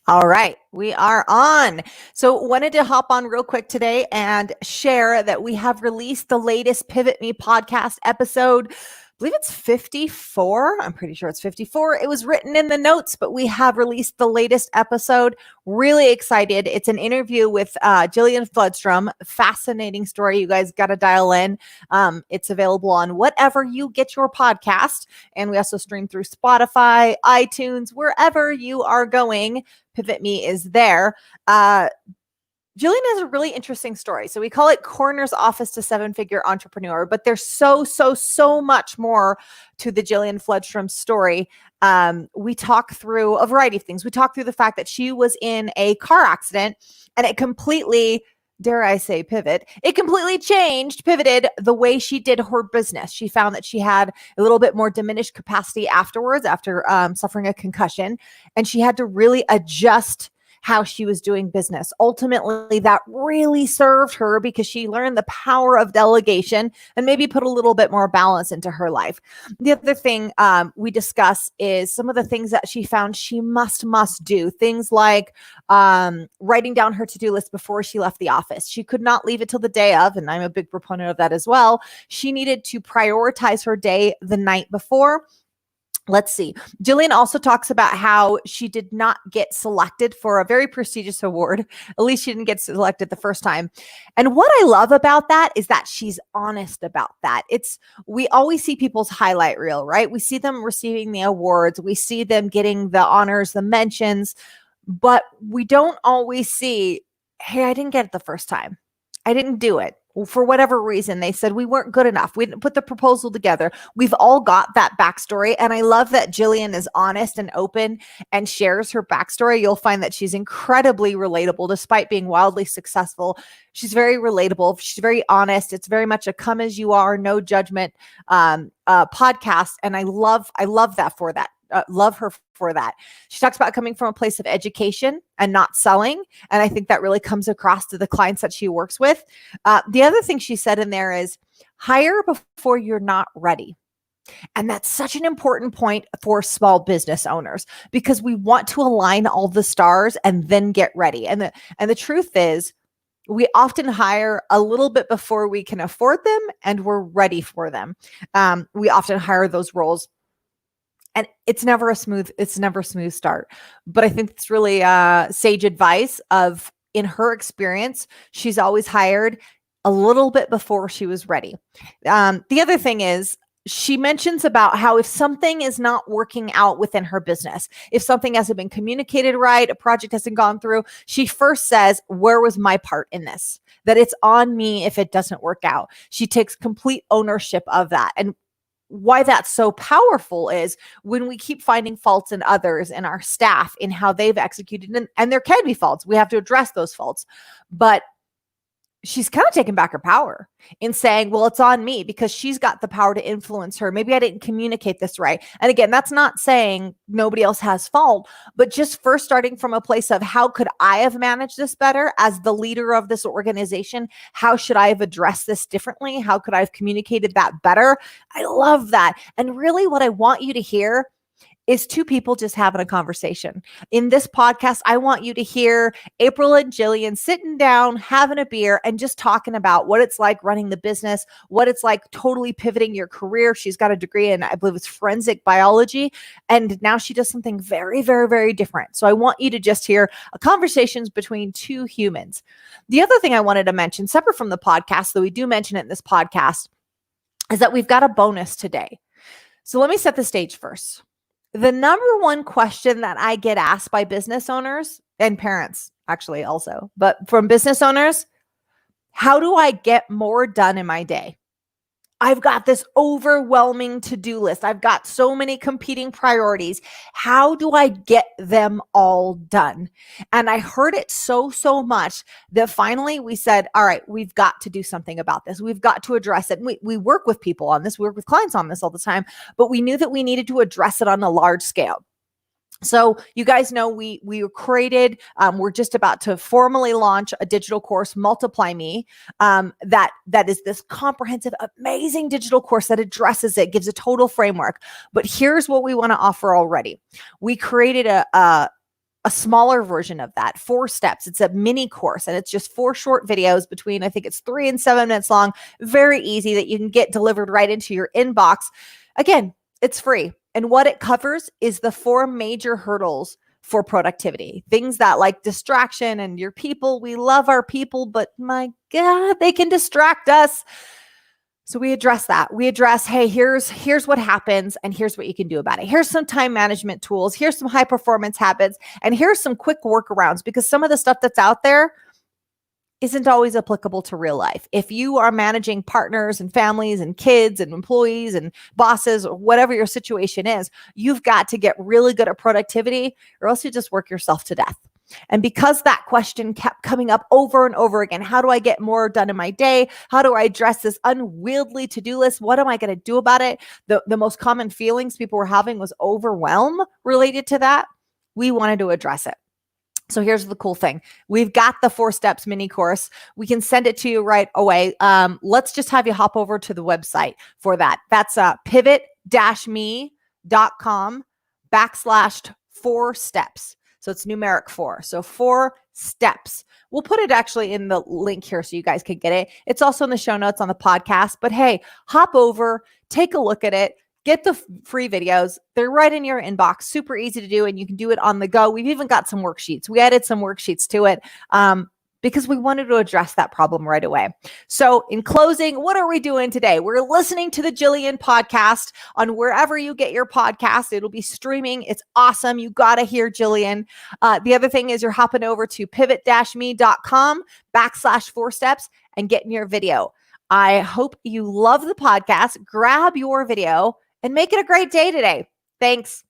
All right, we are on. So wanted to hop on real quick today and share that we have released the latest PivotMe podcast episode. I believe it's 54. I'm pretty sure it's 54. It was written in the notes, but we have released the latest episode. Really excited. It's an interview with Jillian Floodstrom. Fascinating story. You guys got to dial in. It's available on whatever you get your podcast. And we also stream through Spotify, iTunes, wherever you are going. PivotMe is there. Jillian has a really interesting story. So we call it Corner's Office to Seven-Figure Entrepreneur, but there's so much more to the Jillian Floodstrom story. We talk through a variety of things. We talk through the fact that she was in a car accident and it completely, dare I say, it completely pivoted the way she did her business. She found that she had a little bit more diminished capacity afterwards, after suffering a concussion, and she had to really adjust how she was doing business. Ultimately, that really served her because she learned the power of delegation and maybe put a little bit more balance into her life. The other thing we discuss is some of the things that she found she must do. Things like writing down her to-do list before she left the office. She could not leave it till the day of, and I'm a big proponent of that as well. She needed to prioritize her day the night before. Let's see. Jillian also talks about how she did not get selected for a very prestigious award. At least she didn't get selected the first time. And what I love about that is that she's honest about that. We always see people's highlight reel, right? We see them receiving the awards. We see them getting the honors, the mentions, but we don't always see, hey, I didn't get it the first time. I didn't do it. For whatever reason, they said we weren't good enough. We didn't put the proposal together. We've all got that backstory. And I love that Jillian is honest and open and shares her backstory. You'll find that she's incredibly relatable despite being wildly successful. She's very relatable. She's very honest. It's very much a come as you are, no judgment podcast. And I love that for that. Love her for that. She talks about coming from a place of education and not selling. And I think that really comes across to the clients that she works with. The other thing she said in there is hire before you're not ready. And that's such an important point for small business owners because we want to align all the stars and then get ready. And the truth is, we often hire a little bit before we can afford them and we're ready for them. We often hire those roles. And it's never a smooth start. But I think it's really sage advice in her experience, she's always hired a little bit before she was ready. The other thing is, she mentions about how if something is not working out within her business, if something hasn't been communicated right, a project hasn't gone through, she first says, where was my part in this? That it's on me if it doesn't work out. She takes complete ownership of that. And why that's so powerful is when we keep finding faults in others and our staff in how they've executed, and there can be faults. We have to address those faults. But she's kind of taken back her power in saying, well, it's on me because she's got the power to influence her. Maybe I didn't communicate this right. And again, that's not saying nobody else has fault, but just first starting from a place of how could I have managed this better as the leader of this organization? How should I have addressed this differently? How could I have communicated that better? I love that. And really what I want you to hear is two people just having a conversation. In this podcast, I want you to hear April and Jillian sitting down, having a beer, and just talking about what it's like running the business, what it's like totally pivoting your career. She's got a degree in, I believe it's forensic biology, and now she does something very, very, very different. So I want you to just hear conversations between two humans. The other thing I wanted to mention, separate from the podcast, though we do mention it in this podcast, is that we've got a bonus today. So let me set the stage first. The number one question that I get asked by business owners and parents, actually also, but from business owners, how do I get more done in my day? I've got this overwhelming to-do list. I've got so many competing priorities. How do I get them all done? And I heard it so much that finally we said, all right, we've got to do something about this. We've got to address it. And we work with people on this. We work with clients on this all the time, but we knew that we needed to address it on a large scale. So you guys know we created, we're just about to formally launch a digital course, Multiply Me, that is this comprehensive, amazing digital course that addresses it, gives a total framework. But here's what we want to offer already. We created a a smaller version of that, 4 steps. It's a mini course and it's just 4 short videos between, I think it's 3 and 7 minutes long. Very easy that you can get delivered right into your inbox. Again, it's free. And what it covers is the 4 major hurdles for productivity. Things that like distraction and your people. We love our people, but my God, they can distract us. So we address that. We address, hey, here's what happens and here's what you can do about it. Here's some time management tools. Here's some high performance habits. And here's some quick workarounds, because some of the stuff that's out there isn't always applicable to real life. If you are managing partners and families and kids and employees and bosses, or whatever your situation is, you've got to get really good at productivity, or else you just work yourself to death. And because that question kept coming up over and over again, how do I get more done in my day? How do I address this unwieldy to-do list? What am I going to do about it? The most common feelings people were having was overwhelm related to that. We wanted to address it. So here's the cool thing. We've got the 4 steps mini course. We can send it to you right away. Let's just have you hop over to the website for that. That's pivot-me.com/4 steps. So it's numeric 4. So 4 steps. We'll put it actually in the link here so you guys can get it. It's also in the show notes on the podcast. But hey, hop over, take a look at it. Get the free videos. They're right in your inbox. Super easy to do, and you can do it on the go. We've even got some worksheets. We added some worksheets to it because we wanted to address that problem right away. So in closing, what are we doing today? We're listening to the Jillian podcast on wherever you get your podcast. It'll be streaming. It's awesome. You got to hear Jillian. The other thing is you're hopping over to pivot-me.com/4 steps and getting your video. I hope you love the podcast. Grab your video and make it a great day today. Thanks.